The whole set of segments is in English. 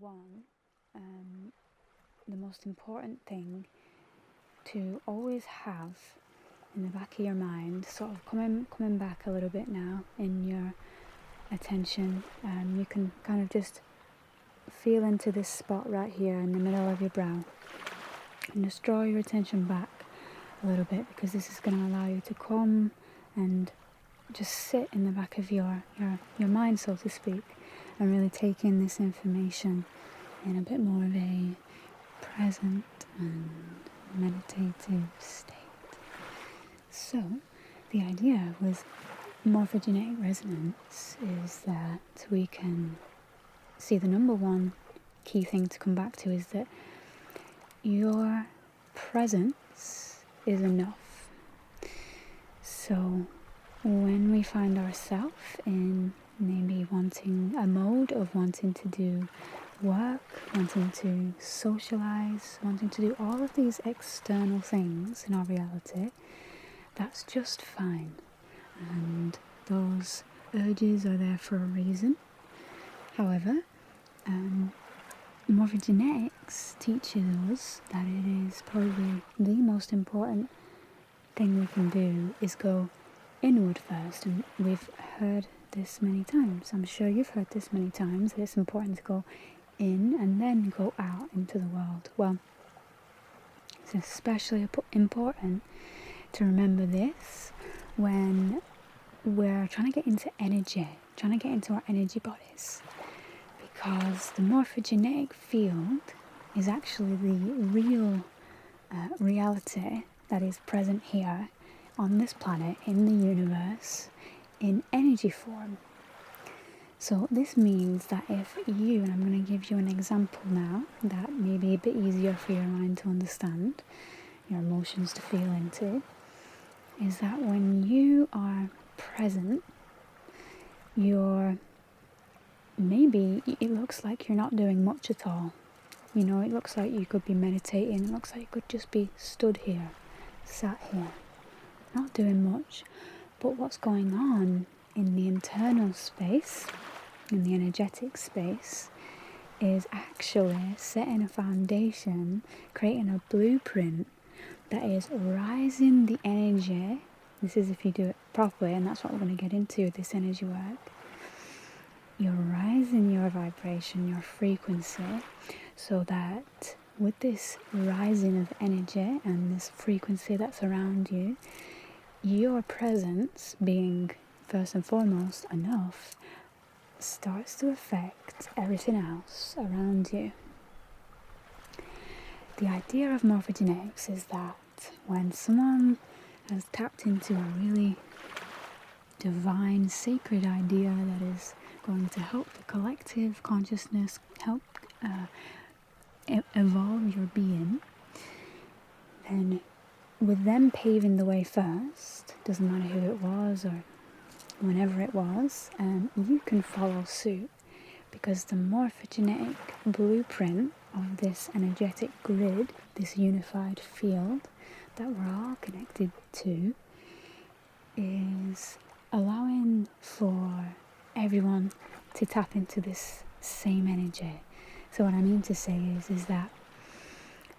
one, the most important thing to always have in the back of your mind, sort of coming back a little bit now in your attention, you can kind of just feel into this spot right here in the middle of your brow and just draw your attention back a little bit, because this is going to allow you to come and just sit in the back of your mind, so to speak, and really take in this information in a bit more of a present and meditative state. So, the idea with morphogenetic resonance is that we can see the number one key thing to come back to is that your presence is enough. So, when we find ourselves in maybe wanting a mode of wanting to do work, wanting to socialize, wanting to do all of these external things in our reality, that's just fine. And those urges are there for a reason. However, morphogenetics teaches us that it is probably the most important thing we can do is go inward first. And we've heard this many times. I'm sure you've heard this many times, that it's important to go in and then go out into the world. Well, it's especially important to remember this when we're trying to get into energy, trying to get into our energy bodies, because the morphogenetic field is actually the real reality that is present here on this planet, in the universe, in energy form. So this means that if you, and I'm going to give you an example now that may be a bit easier for your mind to understand, your emotions to feel into, is that when you are present, maybe it looks like you're not doing much at all. You know, it looks like you could be meditating, it looks like you could just be stood here, sat here, not doing much. But what's going on in the internal space, in the energetic space, is actually setting a foundation, creating a blueprint that is rising the energy. This is if you do it properly, and that's what we're going to get into with this energy work. You're rising your vibration, your frequency, so that with this rising of energy and this frequency that's around you, your presence being first and foremost enough starts to affect everything else around you. The idea of morphogenetics is that when someone has tapped into a really divine, sacred idea that is going to help the collective consciousness, help evolve your being, then with them paving the way first, doesn't matter who it was or whenever it was, you can follow suit, because the morphogenetic blueprint of this energetic grid, this unified field that we're all connected to, is allowing for everyone to tap into this same energy. So what I mean to say is that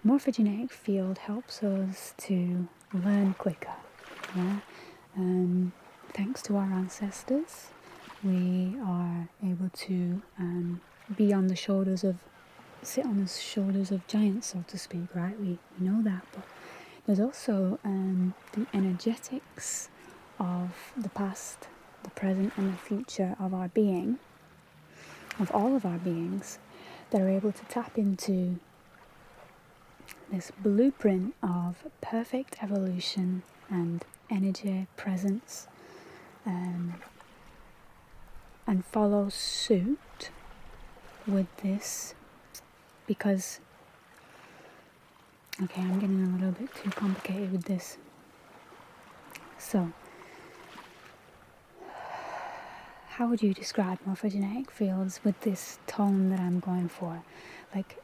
morphogenetic field helps us to learn quicker. Yeah? Thanks to our ancestors, we are able to sit on the shoulders of giants, so to speak, right? We know that, but there's also the energetics of the past, the present and the future of our being, of all of our beings, that are able to tap into this blueprint of perfect evolution and energy presence, and follow suit with this, because, okay, I'm getting a little bit too complicated with this. So, how would you describe morphogenetic fields with this tone that I'm going for? Like,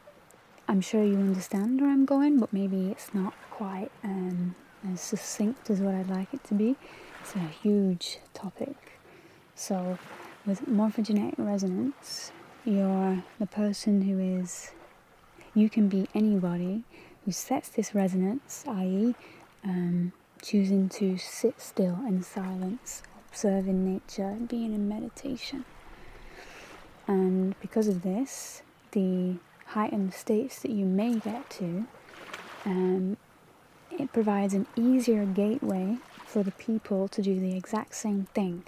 I'm sure you understand where I'm going, but maybe it's not quite as succinct as what I'd like it to be. It's a huge topic. So with morphogenetic resonance, you're the person who is, you can be anybody who sets this resonance, i.e., choosing to sit still in silence, observing nature, being in meditation. And because of this, the heightened states that you may get to, it provides an easier gateway for the people to do the exact same thing.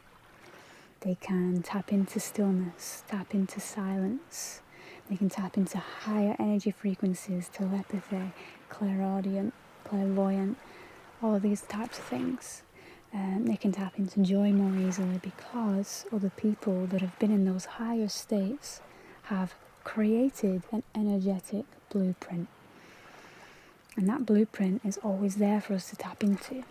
They can tap into stillness, tap into silence. They can tap into higher energy frequencies, telepathy, clairvoyant, all of these types of things. They can tap into joy more easily because other people that have been in those higher states have created an energetic blueprint. And that blueprint is always there for us to tap into.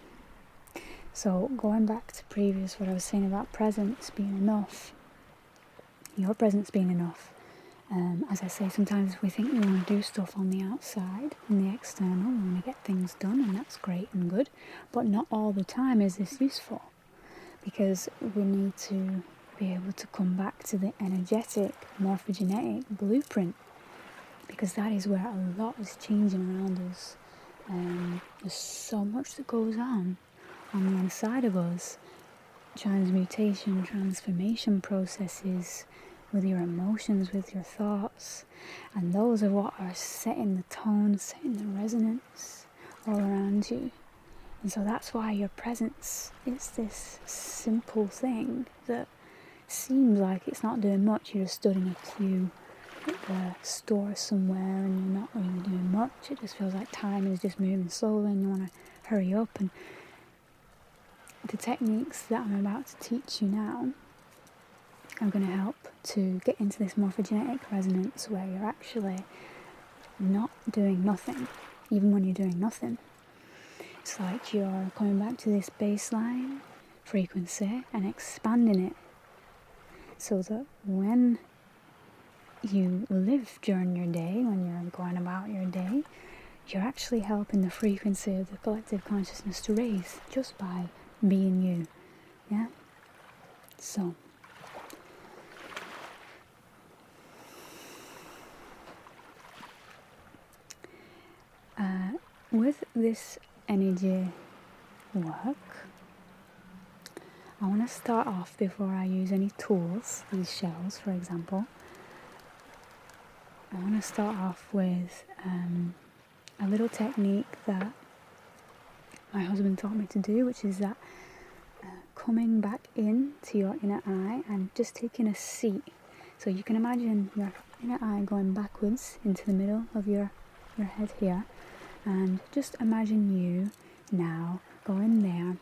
So going back to previous, what I was saying about presence being enough, your presence being enough. As I say, sometimes we think we want to do stuff on the outside, in the external, we want to get things done, and that's great and good, but not all the time is this useful, because we need to be able to come back to the energetic, morphogenetic blueprint, because that is where a lot is changing around us. There's so much that goes on the inside of us, transmutation, transformation processes, with your emotions, with your thoughts, and those are what are setting the tone, setting the resonance all around you. And so that's why your presence is this simple thing that seems like it's not doing much. You're just stood in a queue at the store somewhere and you're not really doing much. It just feels like time is just moving slowly and you want to hurry up. And the techniques that I'm about to teach you now are going to help to get into this morphogenetic resonance where you're actually not doing nothing, even when you're doing nothing. It's like you're coming back to this baseline frequency and expanding it so that when you live during your day, when you're going about your day, you're actually helping the frequency of the collective consciousness to raise just by being you. Yeah? So with this energy work, I want to start off, before I use any tools, these shells for example, I want to start off with a little technique that my husband taught me to do, which is that coming back in to your inner eye and just taking a seat. So you can imagine your inner eye going backwards into the middle of your head here, and just imagine you now going there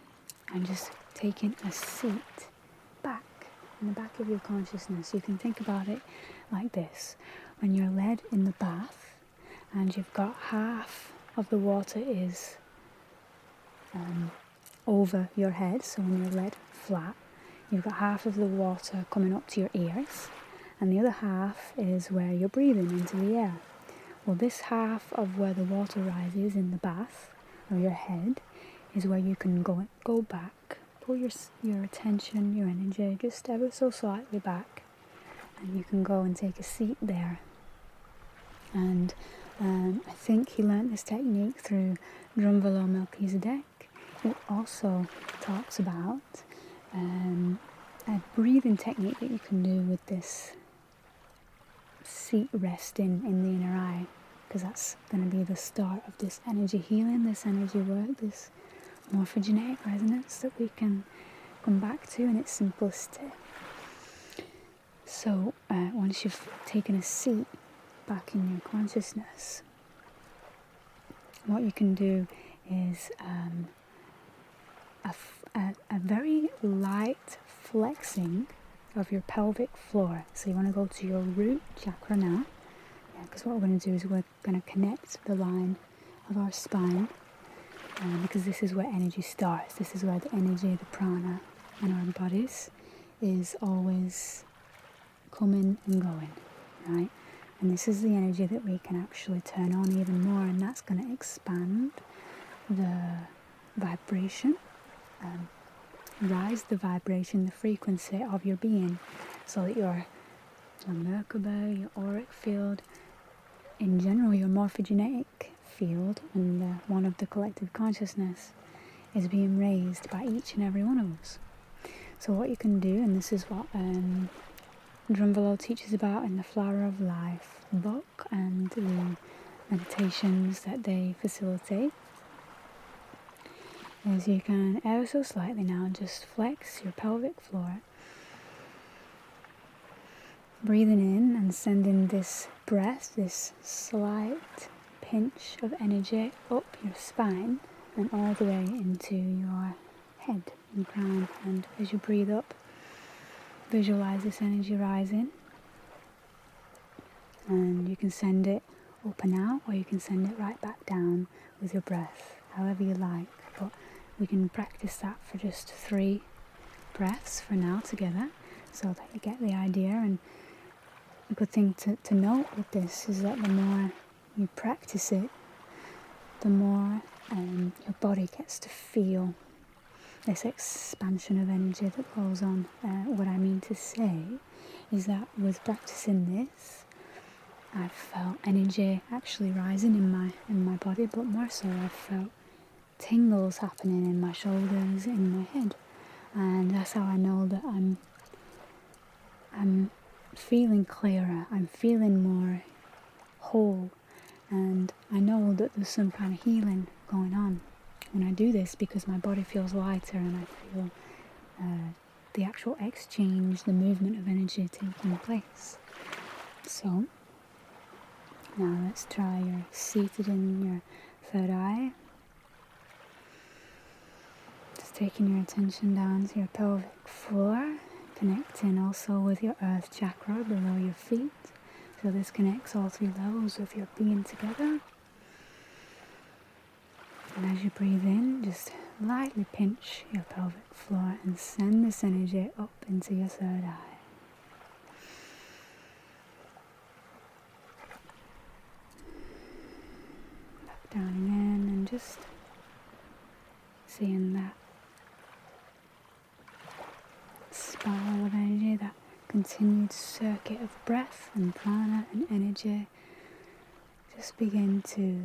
and just taking a seat back in the back of your consciousness. You can think about it like this. When you're led in the bath and you've got half of the water is over your head, so when you're led flat, you've got half of the water coming up to your ears and the other half is where you're breathing into the air. Well, this half of where the water rises in the bath of your head is where you can go back, pull your attention, your energy just ever so slightly back, and you can go and take a seat there. And I think he learnt this technique through Drumvalo Melchizedek. It also talks about a breathing technique that you can do with this seat resting in the inner eye, because that's going to be the start of this energy healing, this energy work, this morphogenetic resonance that we can come back to in its simplicity. So once you've taken a seat back in your consciousness, what you can do is a very light flexing of your pelvic floor. So you want to go to your root chakra now, because what we're going to do is we're going to connect the line of our spine, because this is where energy starts. This is where the energy, the prana in our bodies is always coming and going, right? And this is the energy that we can actually turn on even more, and that's going to expand the vibration, rise the vibration, the frequency of your being, so that you're your Merkaba, your auric field, in general your morphogenetic field, and one of the collective consciousness is being raised by each and every one of us. So what you can do, and this is what Drumvalo teaches about in the Flower of Life book and the meditations that they facilitate, is you can ever so slightly now just flex your pelvic floor, breathing in and sending this breath, this slight pinch of energy up your spine and all the way into your head and crown. And as you breathe up, visualize this energy rising, and you can send it up and out, or you can send it right back down with your breath, however you like. But we can practice that for just 3 breaths for now together, so that you get the idea. And a good thing to note with this is that the more you practice it, the more your body gets to feel this expansion of energy that goes on. What I mean to say is that with practicing this, I've felt energy actually rising in my body, but more so I've felt tingles happening in my shoulders, in my head, and that's how I know that I'm feeling clearer, I'm feeling more whole, and I know that there's some kind of healing going on when I do this, because my body feels lighter and I feel the actual exchange, the movement of energy taking place. So now let's try your seated in your third eye. Just taking your attention down to your pelvic floor, connecting also with your earth chakra below your feet. So this connects all 3 levels of your being together. And as you breathe in, just lightly pinch your pelvic floor and send this energy up into your third eye. Back down again, and just seeing that spiral of energy, that continued circuit of breath and prana and energy, just begin to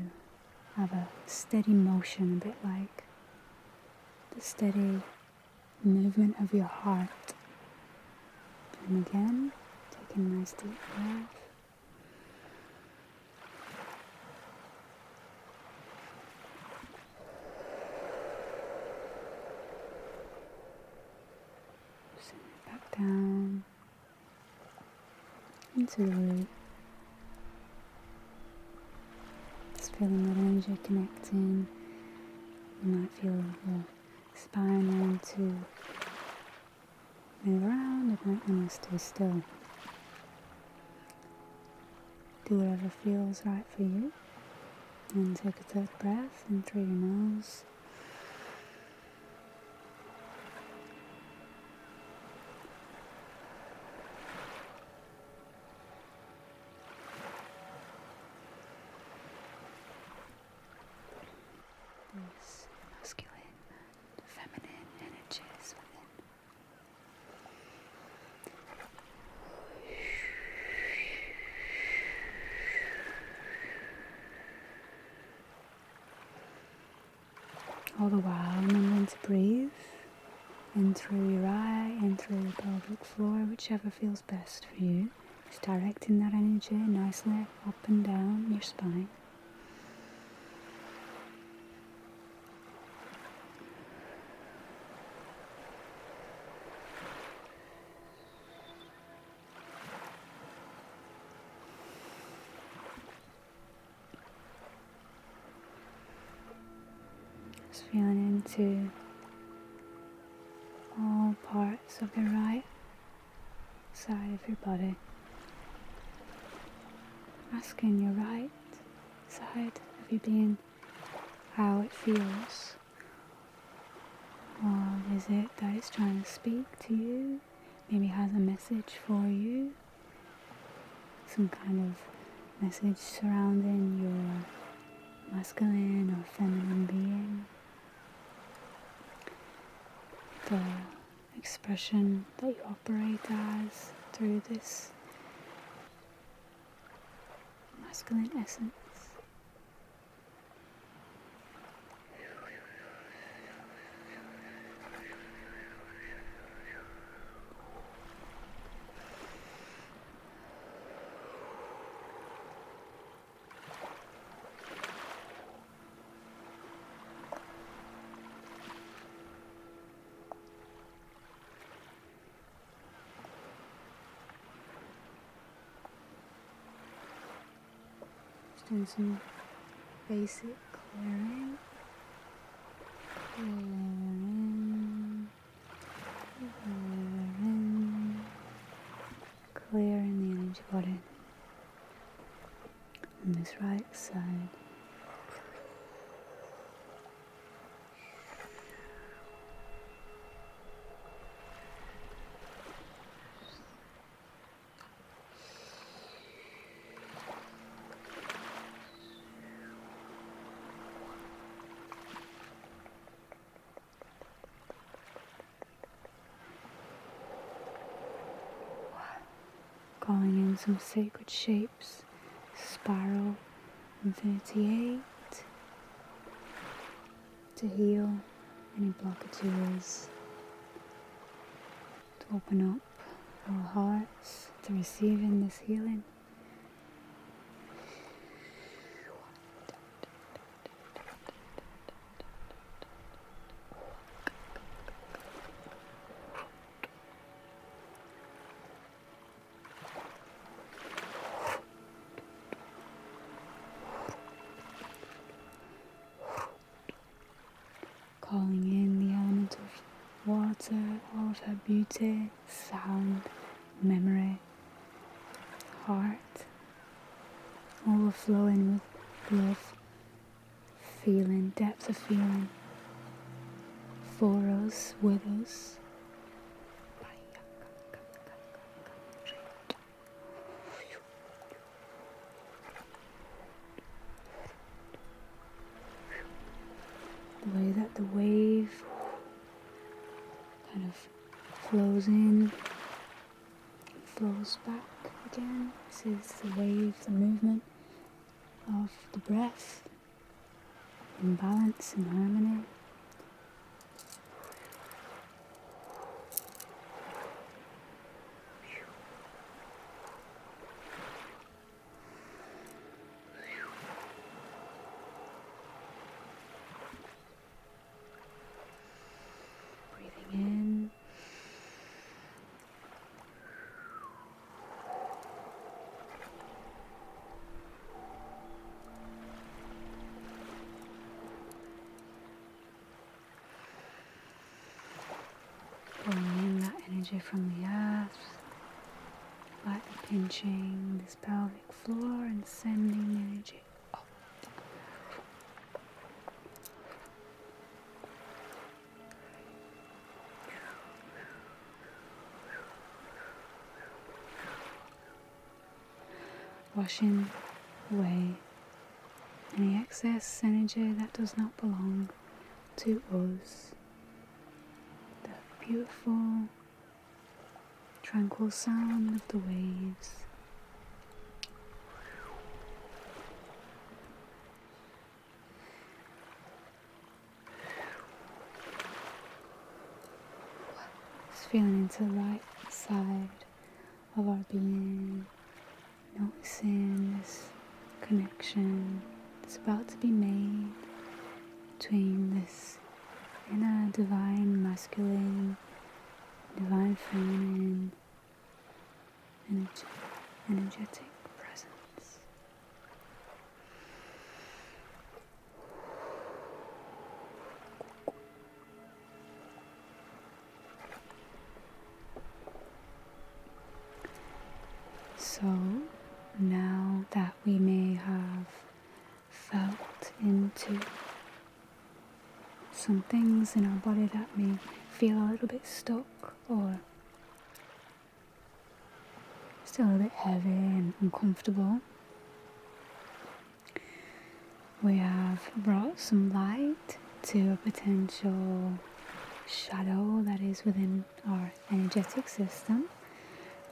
have a steady motion, a bit like the steady movement of your heart. And again, taking a nice deep breath. Send it back down into the root. Just feeling that energy connecting. You might feel your spine want to move around. It might want to stay still. Do whatever feels right for you. And take a 3rd breath in through your nose. These masculine and feminine energies within. All the while remembering to breathe in through your eye, in through your pelvic floor, whichever feels best for you. Just directing that energy nicely up and down your spine. Just feeling into all parts of your right side of your body. Asking your right side of your being how it feels. What is it that it's trying to speak to you? Maybe has a message for you. Some kind of message surrounding your masculine or feminine being. The expression that you operate as through this masculine essence. Doing some basic clearing, clearing the energy body on this right side. Calling in some sacred shapes, spiral and 38 to heal any blockages, to open up our hearts to receiving this healing. Calling in the element of water, all of her beauty, sound, memory, heart, overflowing with love, feeling, depth of feeling, for us, with us. The way that the wave kind of flows in, flows back again. This is the wave, the movement of the breath in balance and harmony. In. Pulling in that energy from the earth, lightly pinching this pelvic floor and sending the energy up. Washing away any excess energy that does not belong to us. The beautiful, tranquil sound of the waves. Just feeling into the right side of our being. Noticing this connection that's about to be made between this inner divine masculine, divine feminine, energetic presence. So now that we may have felt into some things in our body that may feel a little bit stuck or still a bit heavy and uncomfortable, we have brought some light to a potential shadow that is within our energetic system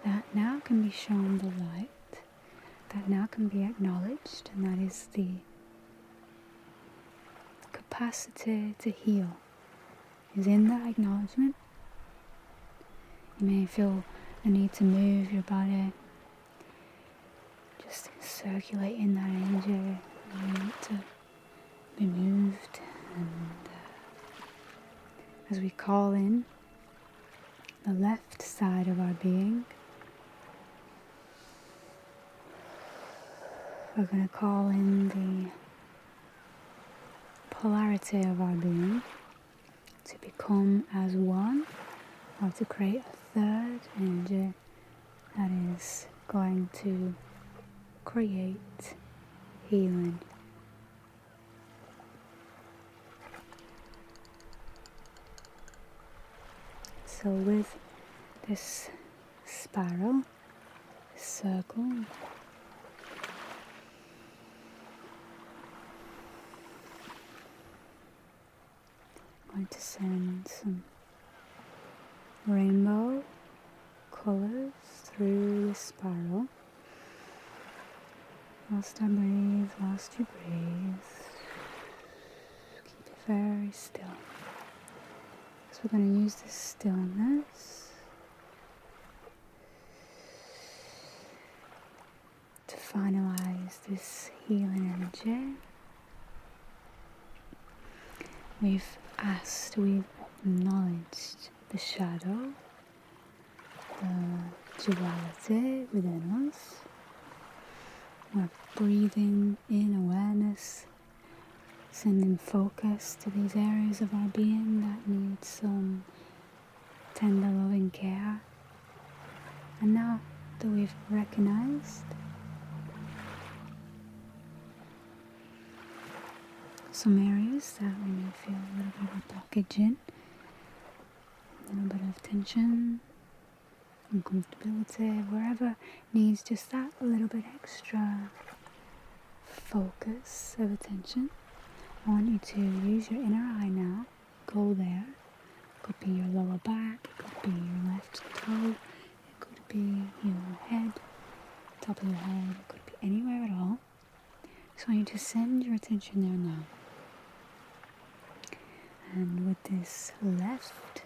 that now can be shown the light that now can be acknowledged, and that is the capacity to heal is in that acknowledgement. You may feel a need to move your body, just circulating that energy. You need to be moved, and as we call in the left side of our being, we're going to call in the polarity of our being to become as one, or to create a third energy that is going to create healing. So with this spiral, this circle, I'm going to send some rainbow colours through the spiral. Whilst I breathe, whilst you breathe, keep it very still. So we're going to use this stillness to finalize this healing energy. We've acknowledged the shadow, the duality within us. We're breathing in awareness, sending focus to these areas of our being that need some tender loving care. And now that we've recognized some areas that we may feel a little bit of a blockage in, a little bit of tension, uncomfortability, wherever needs just that little bit extra focus of attention, I want you to use your inner eye now. Go there. It could be your lower back, it could be your left toe, it could be your head, top of your head, it could be anywhere at all. So I want you to send your attention there now. And with this left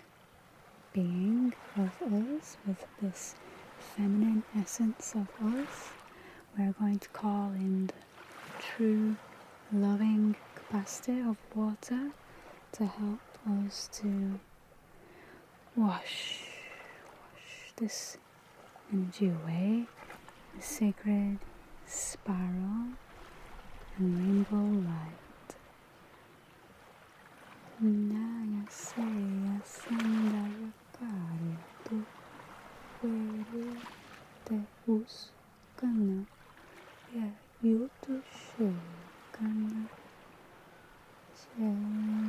being of us, with this feminine essence of us, we're going to call in the true loving capacity of water to help us to wash this energy away, the sacred spiral and rainbow light. Naya seya senda yakari tu veri te uskana ya yutu shukana senda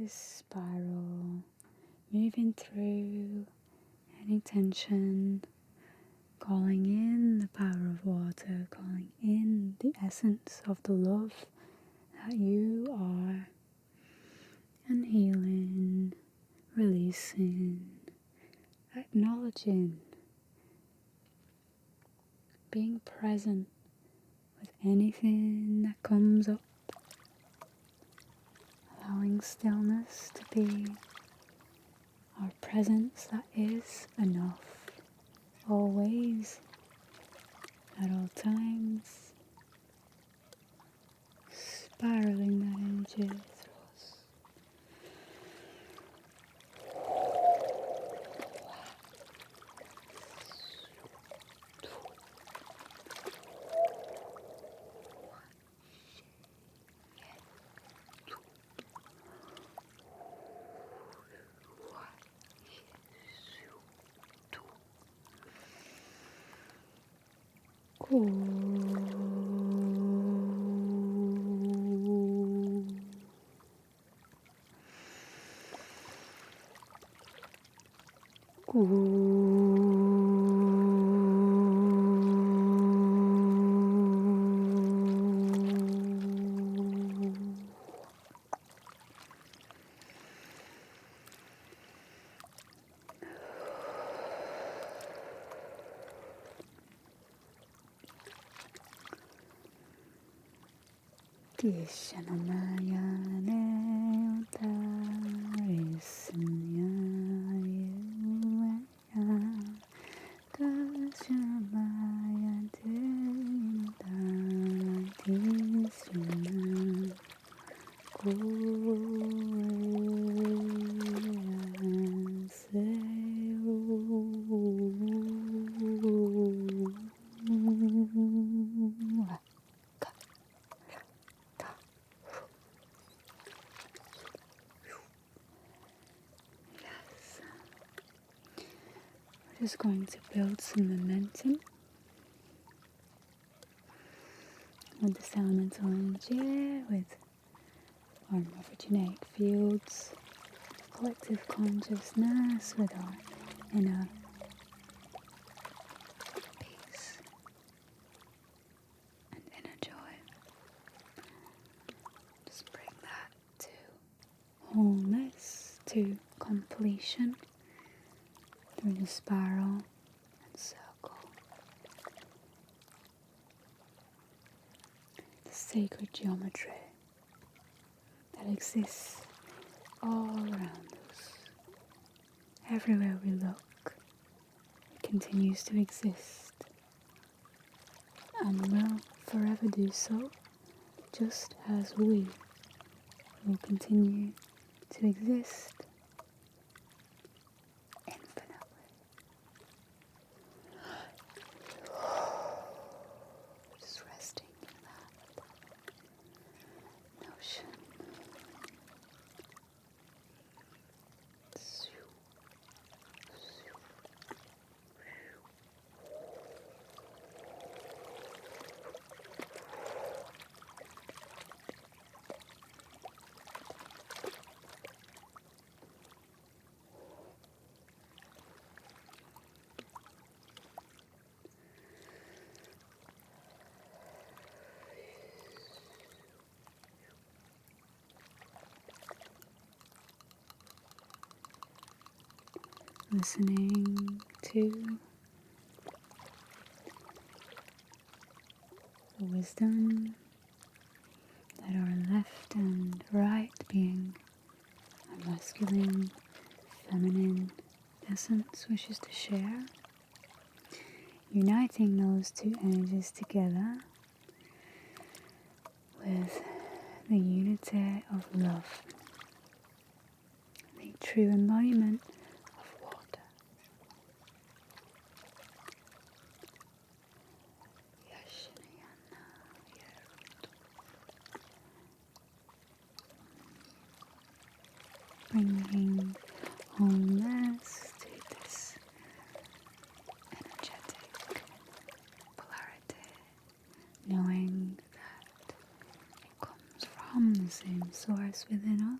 spiral, moving through any tension, calling in the power of water, calling in the essence of the love that you are, and healing, releasing, acknowledging, being present with anything that comes up. Allowing stillness to be our presence that is enough, always, at all times, spiraling that energy through us. Just going to build some momentum with this elemental energy, with our morphogenetic fields, collective consciousness, with our inner peace and inner joy. Just bring that to wholeness, to completion, through the spiral and circle. The sacred geometry that exists all around us. Everywhere we look, it continues to exist and will forever do so, just as we will continue to exist infinitely. Just resting in that notion. Listening to the wisdom that our left and right being, our masculine, feminine essence wishes to share, uniting those two energies together with the unity of love, the true embodiment of water. Bringing wholeness to this energetic polarity, knowing that it comes from the same source within us.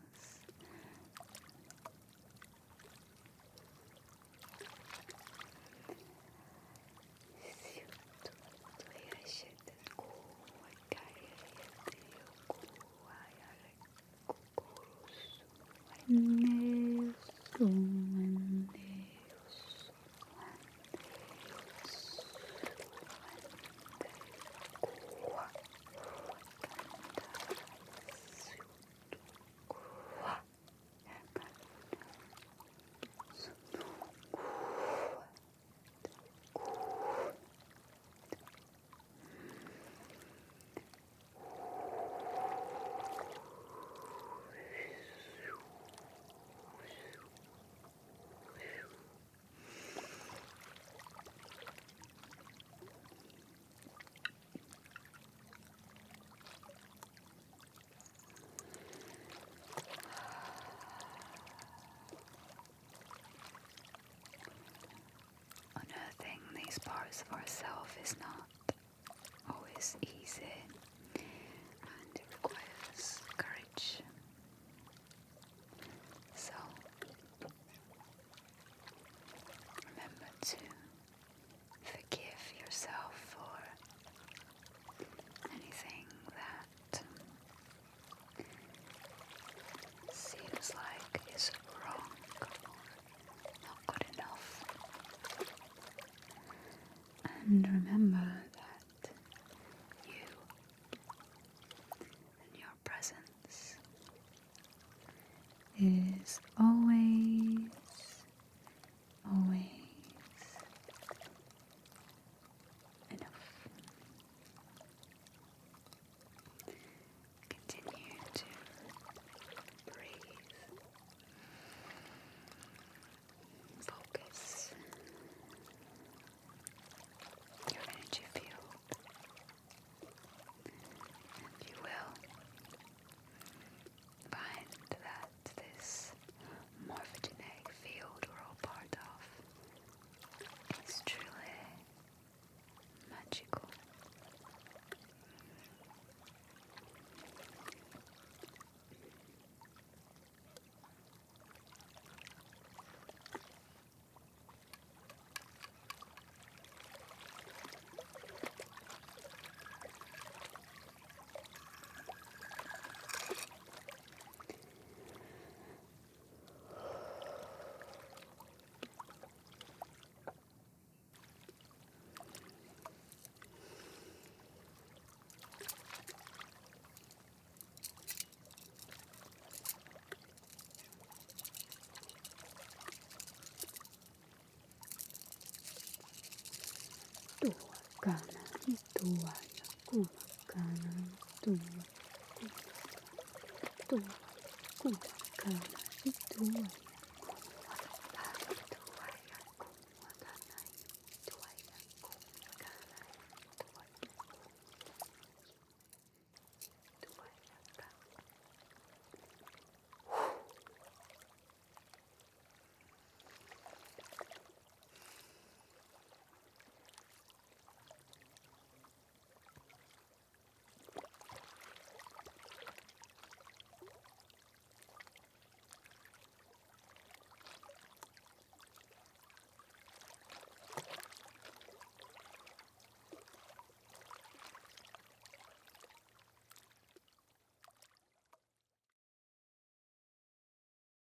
These parts of ourselves is not always easy, and it requires courage. So kana i tua, jaku kana i tua.